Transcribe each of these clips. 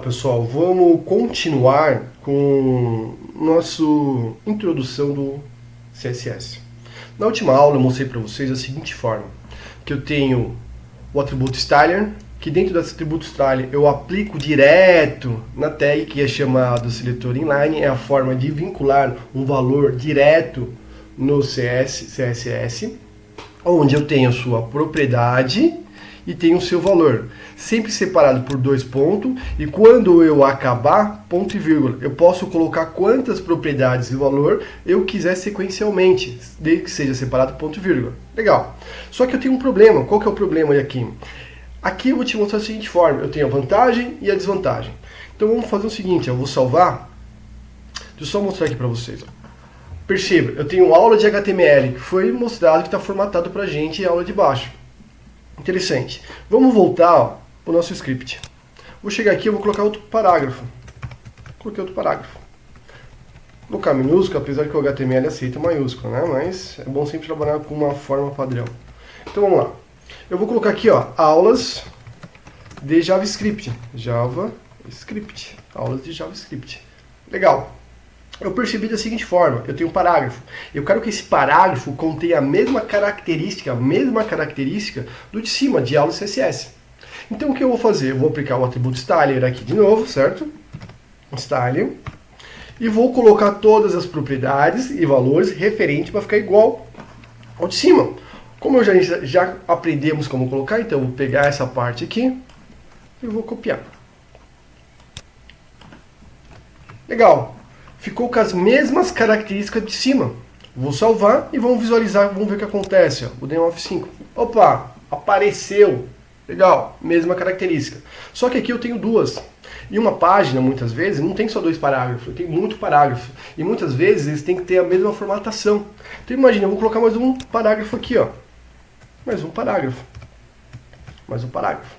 Pessoal, vamos continuar com nossa introdução do CSS. Na última aula eu mostrei para vocês a seguinte forma, que eu tenho o atributo styler, que dentro desse atributo styler eu aplico direto na tag, que é chamado seletor inline, é a forma de vincular um valor direto no CSS, onde eu tenho a sua propriedade e tem o seu valor, sempre separado por dois pontos, e quando eu acabar, ponto e vírgula. Eu posso colocar quantas propriedades e valor eu quiser sequencialmente, desde que seja separado ponto e vírgula. Legal. Só que eu tenho um problema. Qual que é o problema aqui? Aqui eu vou te mostrar da seguinte forma, eu tenho a vantagem e a desvantagem. Então vamos fazer o seguinte, eu vou salvar, deixa eu só mostrar aqui para vocês. Perceba, eu tenho aula de HTML, que foi mostrado que está formatado para a gente, e a aula de baixo. Interessante. Vamos voltar para o nosso script. Vou chegar aqui e vou colocar outro parágrafo. Coloquei outro parágrafo. Vou colocar minúsculo, apesar que o HTML aceita maiúsculo, né? Mas é bom sempre trabalhar com uma forma padrão. Então vamos lá. Eu vou colocar aqui, ó, aulas de JavaScript. JavaScript. Aulas de JavaScript. Legal. Eu percebi da seguinte forma, eu tenho um parágrafo. Eu quero que esse parágrafo contenha a mesma característica do de cima, de aula CSS. Então o que eu vou fazer? Eu vou aplicar o atributo styler aqui de novo, certo? Styler. E vou colocar todas as propriedades e valores referentes para ficar igual ao de cima. Como já aprendemos como colocar, então eu vou pegar essa parte aqui e vou copiar. Legal. Ficou com as mesmas características de cima. Vou salvar e vamos visualizar, vamos ver o que acontece. Ó. Vou dar um F5. Opa, apareceu. Legal, mesma característica. Só que aqui eu tenho duas. E uma página, muitas vezes, não tem só dois parágrafos, eu tenho muito parágrafo. E muitas vezes eles têm que ter a mesma formatação. Então imagina, eu vou colocar mais um parágrafo aqui, ó. Mais um parágrafo. Mais um parágrafo.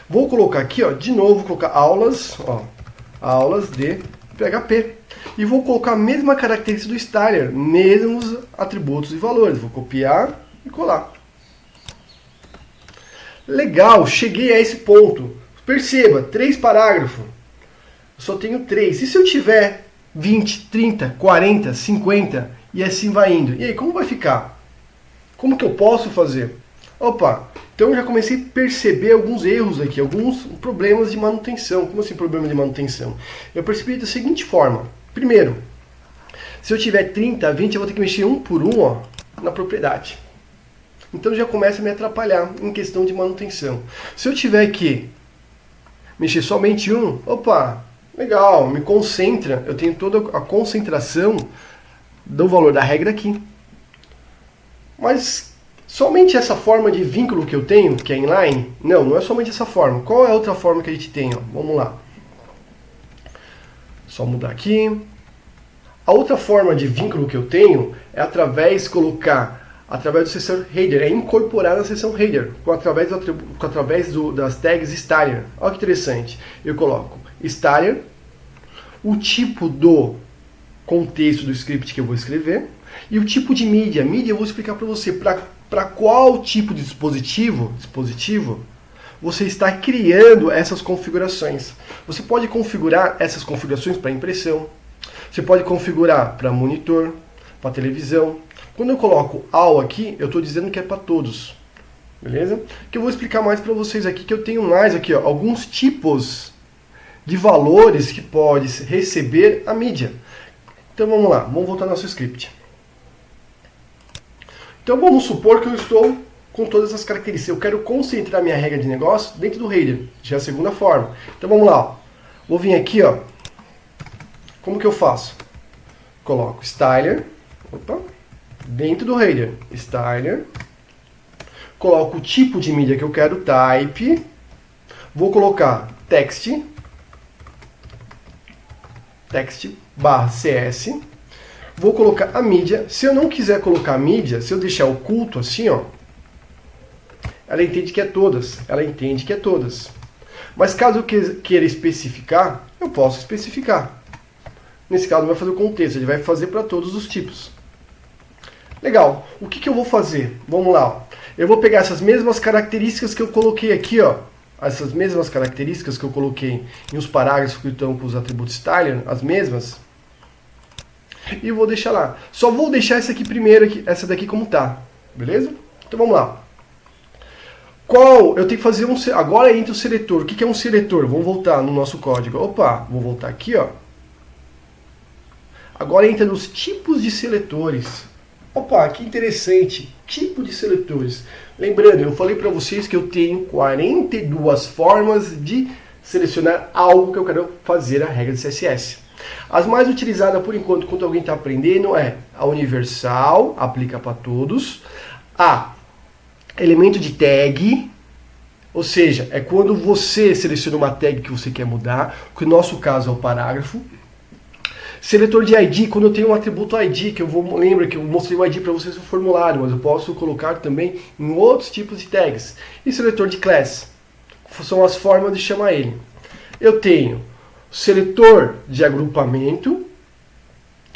Vou colocar aqui, ó, de novo, vou colocar aulas, ó, aulas de PHP. E vou colocar a mesma característica do styler, mesmos atributos e valores. Vou copiar e colar. Legal, cheguei a esse ponto. Perceba, 3 parágrafos. Eu só tenho 3. E se eu tiver 20, 30, 40, 50 e assim vai indo? E aí, como vai ficar? Como que eu posso fazer? Opa, então eu já comecei a perceber alguns erros aqui, alguns problemas de manutenção. Como assim problema de manutenção? Eu percebi da seguinte forma. Primeiro, se eu tiver 30, 20, eu vou ter que mexer um por um, ó, na propriedade. Então já começa a me atrapalhar em questão de manutenção. Se eu tiver que mexer somente um, opa, legal, me concentra. Eu tenho toda a concentração do valor da regra aqui. Mas somente essa forma de vínculo que eu tenho, que é inline, não é somente essa forma. Qual é a outra forma que a gente tem? Ó? Vamos lá. Só mudar aqui. A outra forma de vínculo que eu tenho é através do seção header, é incorporar na seção header, através das tags styler. Olha que interessante. Eu coloco styler, o tipo do contexto do script que eu vou escrever, e o tipo de mídia. Mídia eu vou explicar para você para qual tipo de dispositivo você está criando essas configurações. Você pode configurar essas configurações para impressão, você pode configurar para monitor, para televisão. Quando eu coloco all aqui, eu estou dizendo que é para todos. Beleza? Que eu vou explicar mais para vocês aqui, que eu tenho mais aqui, ó, alguns tipos de valores que pode receber a mídia. Então vamos lá, vamos voltar ao nosso script. Então vamos supor que eu estou com todas as características. Eu quero concentrar minha regra de negócio dentro do header. Já é a segunda forma. Então vamos lá. Ó. Vou vir aqui, ó. Como que eu faço? Coloco styler. Opa. Dentro do header. Styler. Coloco o tipo de mídia que eu quero. Type. Vou colocar text. Text/CS. Vou colocar a mídia. Se eu não quiser colocar a mídia, se eu deixar oculto assim, ó, ela entende que é todas. Ela entende que é todas. Mas caso eu queira especificar, eu posso especificar. Nesse caso, não vai fazer o contexto, ele vai fazer para todos os tipos. Legal. O que eu vou fazer? Vamos lá. Ó. Eu vou pegar essas mesmas características que eu coloquei aqui, ó. Essas mesmas características que eu coloquei em os parágrafos que estão com os atributos styler, as mesmas, e vou deixar lá. Só vou deixar essa aqui primeiro, essa daqui como tá, beleza? Então vamos lá. Eu tenho que fazer agora entra o seletor. O que é um seletor? Vamos voltar no nosso código. Opa, vou voltar aqui, ó. Agora entra nos tipos de seletores. Opa, que interessante. Tipo de seletores. Lembrando, eu falei para vocês que eu tenho 42 formas de selecionar algo que eu quero fazer a regra de CSS. As mais utilizadas por enquanto, quando alguém está aprendendo, é a universal, aplica para todos. A elemento de tag, ou seja, é quando você seleciona uma tag que você quer mudar, que no nosso caso é o parágrafo. Seletor de ID, quando eu tenho um atributo ID, que lembra que eu mostrei o ID para vocês no formulário, mas eu posso colocar também em outros tipos de tags. E seletor de class, são as formas de chamar ele. Eu tenho seletor de agrupamento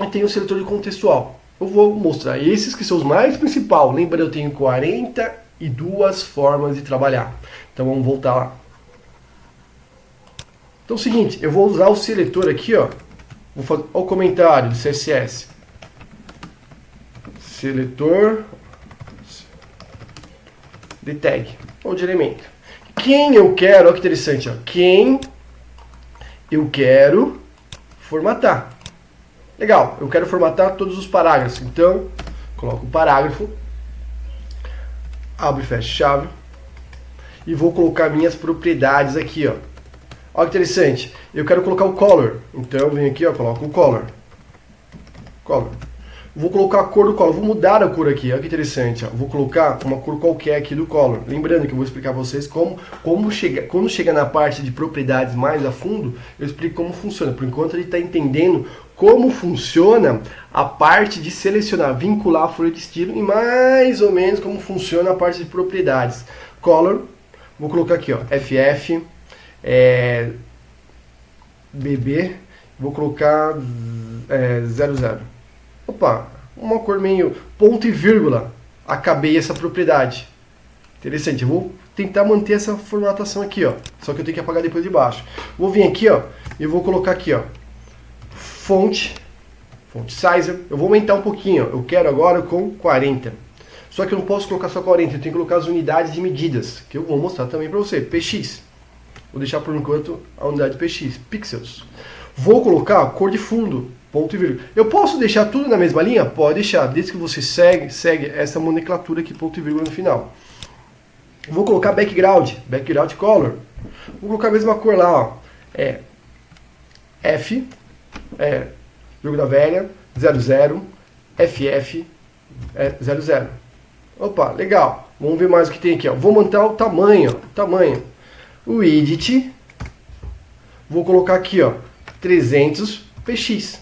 e tenho o seletor de contextual. Eu vou mostrar esses que são os mais principais. Lembra, eu tenho 42 formas de trabalhar. Então vamos voltar lá. Então é o seguinte, eu vou usar o seletor aqui, ó. Vou fazer o comentário do CSS. Seletor de tag ou de elemento. Quem eu quero, olha que interessante, ó. Quem eu quero formatar. Legal, eu quero formatar todos os parágrafos. Então, coloco o parágrafo, abro e fecho chave e vou colocar minhas propriedades aqui, ó. Olha que interessante, eu quero colocar o color, então eu venho aqui, ó, coloco o color. Vou colocar a cor do color, vou mudar a cor aqui, olha que interessante, ó. Vou colocar uma cor qualquer aqui do color. Lembrando que eu vou explicar para vocês quando chega na parte de propriedades mais a fundo, eu explico como funciona. Por enquanto ele está entendendo como funciona a parte de selecionar, vincular a folha de estilo e mais ou menos como funciona a parte de propriedades. Color, vou colocar aqui, ó, FF, BB, vou colocar 00. Opa, uma cor meio ponto e vírgula, acabei essa propriedade. Interessante, eu vou tentar manter essa formatação aqui, ó. Só que eu tenho que apagar depois de baixo. Vou vir aqui, ó, e vou colocar aqui, ó, font size. Eu vou aumentar um pouquinho, ó. Eu quero agora com 40. Só que eu não posso colocar só 40, eu tenho que colocar as unidades de medidas, que eu vou mostrar também para você, px. Vou deixar por enquanto a unidade px, pixels. Vou colocar a cor de fundo, ponto e vírgula. Eu posso deixar tudo na mesma linha? Pode deixar, desde que você segue essa nomenclatura aqui, ponto e vírgula no final. Vou colocar background color. Vou colocar a mesma cor lá, ó. F, vírgula velha, 00, FF, 00. Opa, legal. Vamos ver mais o que tem aqui, ó. Vou montar o tamanho, o edit, vou colocar aqui, ó, 300 px.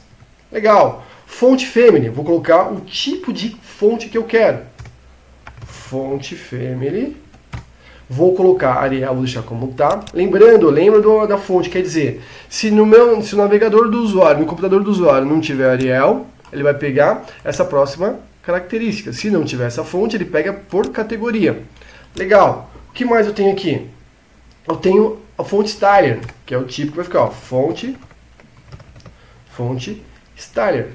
Legal. Font family, vou colocar o tipo de fonte que eu quero. Font family. Vou colocar Arial, vou deixar como tá. Lembra da fonte, quer dizer, se o navegador do usuário, no computador do usuário não tiver Arial, ele vai pegar essa próxima característica. Se não tiver essa fonte, ele pega por categoria. Legal. O que mais eu tenho aqui? Eu tenho a fonte styler, que é o tipo que vai ficar, ó, fonte styler.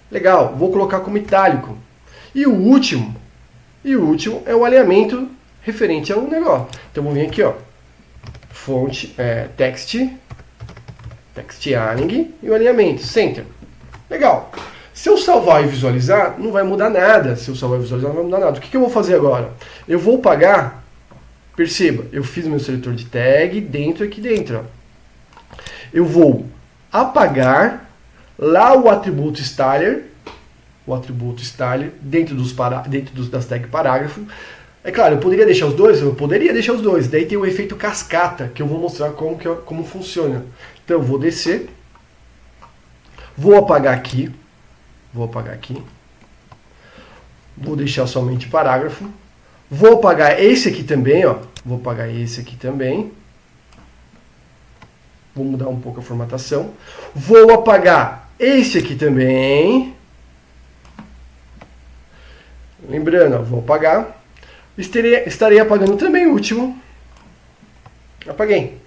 Legal, vou colocar como itálico. E o último é o alinhamento referente ao negócio. Então vou vir aqui, ó, fonte text align e o alinhamento center. Legal. Se eu salvar e visualizar, não vai mudar nada. O que eu vou fazer agora? Eu vou pagar. Perceba, eu fiz meu seletor de tag aqui dentro. Ó. Eu vou apagar lá o atributo styler, dentro das tag parágrafo. É claro, eu poderia deixar os dois, daí tem o efeito cascata, que eu vou mostrar como funciona. Então eu vou descer, vou apagar aqui, vou deixar somente parágrafo. Vou apagar esse aqui também, ó. Vou mudar um pouco a formatação. Vou apagar esse aqui também. Lembrando, ó, vou apagar. Estarei apagando também o último. Apaguei.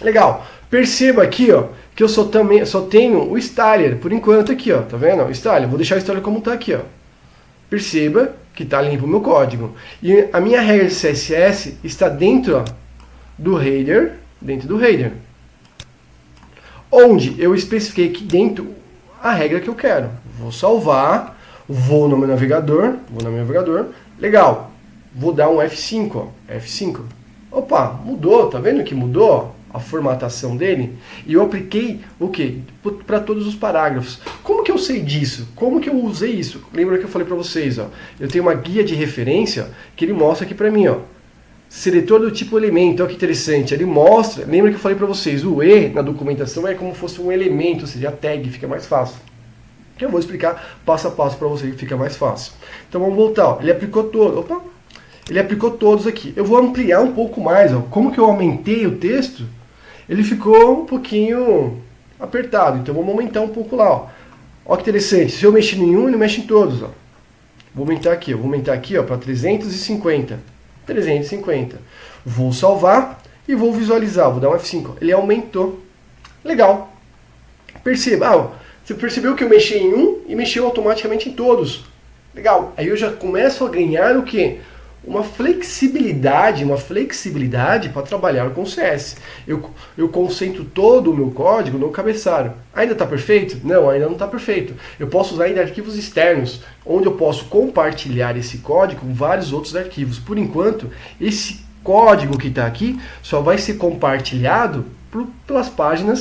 Legal. Perceba aqui, ó, que eu só tenho o styler por enquanto aqui, ó. Tá vendo? O styler. Vou deixar o styler como tá aqui, ó. Perceba que está limpo o meu código. E a minha regra de CSS está dentro, ó, do header, onde eu especifiquei aqui dentro a regra que eu quero. Vou salvar, vou no meu navegador, legal. Vou dar um F5, ó, F5. Opa, mudou, tá vendo que mudou a formatação dele? E eu apliquei o quê? Para todos os parágrafos. Como que eu sei disso? Como que eu usei isso? Lembra que eu falei para vocês, ó? Eu tenho uma guia de referência que ele mostra aqui para mim, ó. Seletor do tipo elemento, olha que interessante. Ele mostra, lembra que eu falei para vocês, o E na documentação é como se fosse um elemento, ou seja, a tag, fica mais fácil. Eu vou explicar passo a passo para vocês que fica mais fácil. Então vamos voltar, ó. Ele aplicou todo. Opa! Ele aplicou todos aqui. Eu vou ampliar um pouco mais, ó. Como que eu aumentei o texto? Ele ficou um pouquinho apertado, então vamos aumentar um pouco lá, ó. Ó que interessante, se eu mexer em um, ele mexe em todos, ó. Vou aumentar aqui, ó, para 350. 350. Vou salvar e vou visualizar, vou dar um F5. Ele aumentou. Legal. Perceba, ó, você percebeu que eu mexi em um e mexeu automaticamente em todos. Legal. Aí eu já começo a ganhar o quê? Uma flexibilidade para trabalhar com CS. Eu concentro todo o meu código no cabeçalho. Ainda está perfeito? Não, ainda não está perfeito. Eu posso usar ainda arquivos externos, onde eu posso compartilhar esse código com vários outros arquivos. Por enquanto, esse código que está aqui só vai ser compartilhado pela página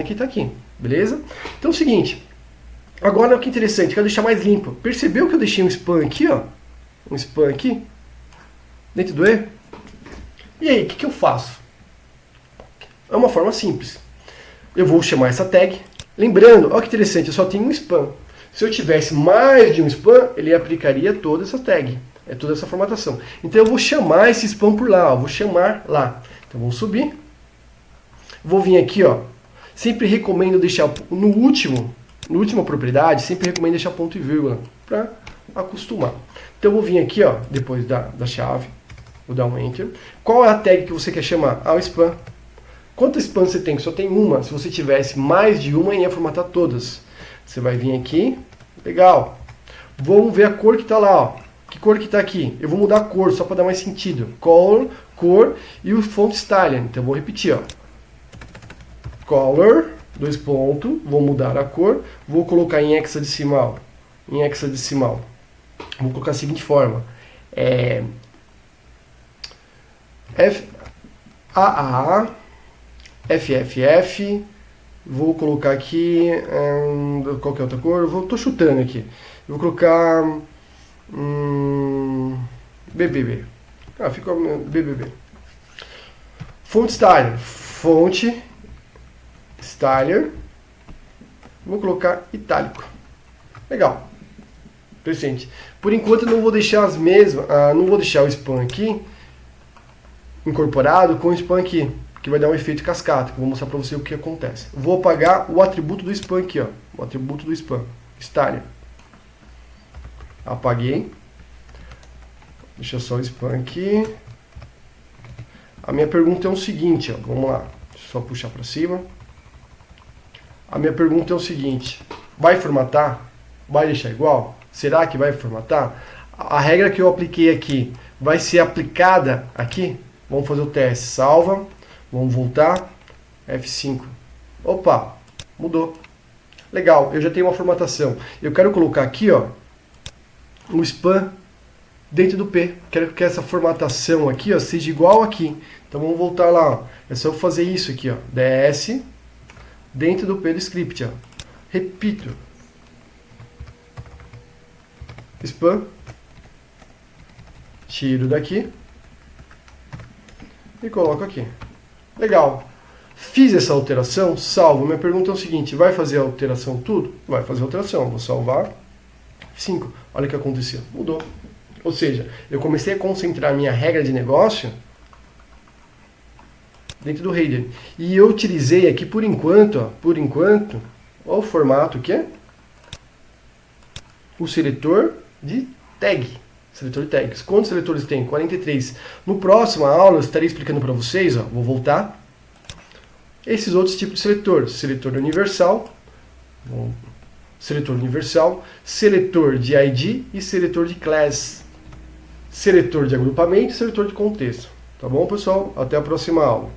que está aqui. Beleza? Então é o seguinte. Agora, o que interessante, quero deixar mais limpo. Percebeu que eu deixei um spam aqui, ó? Um spam aqui? Dentro do E? E aí, o que eu faço? É uma forma simples. Eu vou chamar essa tag. Lembrando, olha que interessante, eu só tenho um spam. Se eu tivesse mais de um spam, ele aplicaria toda essa tag. É toda essa formatação. Então eu vou chamar esse spam por lá, ó, vou chamar lá. Então vamos subir. Vou vir aqui, ó. Sempre recomendo deixar no última propriedade, sempre recomendo deixar ponto e vírgula para acostumar. Então eu vou vir aqui, ó, depois da chave, vou dar um Enter. Qual é a tag que você quer chamar? Ah, o spam. Quantas spams você tem? Só tem uma. Se você tivesse mais de uma, ia formatar todas. Você vai vir aqui, legal. Vamos ver a cor que está lá, ó. Que cor que está aqui? Eu vou mudar a cor, só para dar mais sentido. Color, cor e o font style. Então eu vou repetir, ó. Color, dois pontos, vou mudar a cor, vou colocar em hexadecimal. Vou colocar da seguinte forma. FAA, FFF, vou colocar aqui, qual que é a outra cor? Estou chutando aqui. Eu vou colocar BBB. Ah, ficou BBB. Font Style, fonte Styler, vou colocar itálico. Legal. Presente. Por enquanto eu não vou deixar as mesmas, não vou deixar o spam aqui incorporado com o spam aqui, que vai dar um efeito cascata, que eu vou mostrar para você o que acontece. Vou apagar o atributo do spam aqui, ó, o atributo do spam, Styler. Apaguei. Deixa só o spam aqui. A minha pergunta é o seguinte, ó, vamos lá. Deixa eu só puxar para cima. A minha pergunta é o seguinte: vai formatar? Vai deixar igual? Será que vai formatar? A regra que eu apliquei aqui vai ser aplicada aqui? Vamos fazer o teste. Salva. Vamos voltar. F5. Opa, mudou. Legal, eu já tenho uma formatação. Eu quero colocar aqui, ó, um spam dentro do P. Quero que essa formatação aqui, ó, seja igual aqui. Então vamos voltar lá, ó. É só eu fazer isso aqui, ó. DS dentro do P do script, ó. Repito. Spam. Tiro daqui. E coloco aqui. Legal. Fiz essa alteração, salvo. Minha pergunta é o seguinte: vai fazer a alteração tudo? Vai fazer a alteração. Vou salvar. 5. Olha o que aconteceu. Mudou. Ou seja, eu comecei a concentrar a minha regra de negócio dentro do header. E eu utilizei aqui por enquanto, olha o formato que é. O seletor de tag. Seletor de tags. Quantos seletores tem? 43. No próximo aula eu estarei explicando para vocês, ó, vou voltar, esses outros tipos de seletor. Seletor universal, seletor de ID e seletor de class. Seletor de agrupamento e seletor de contexto. Tá bom, pessoal? Até a próxima aula.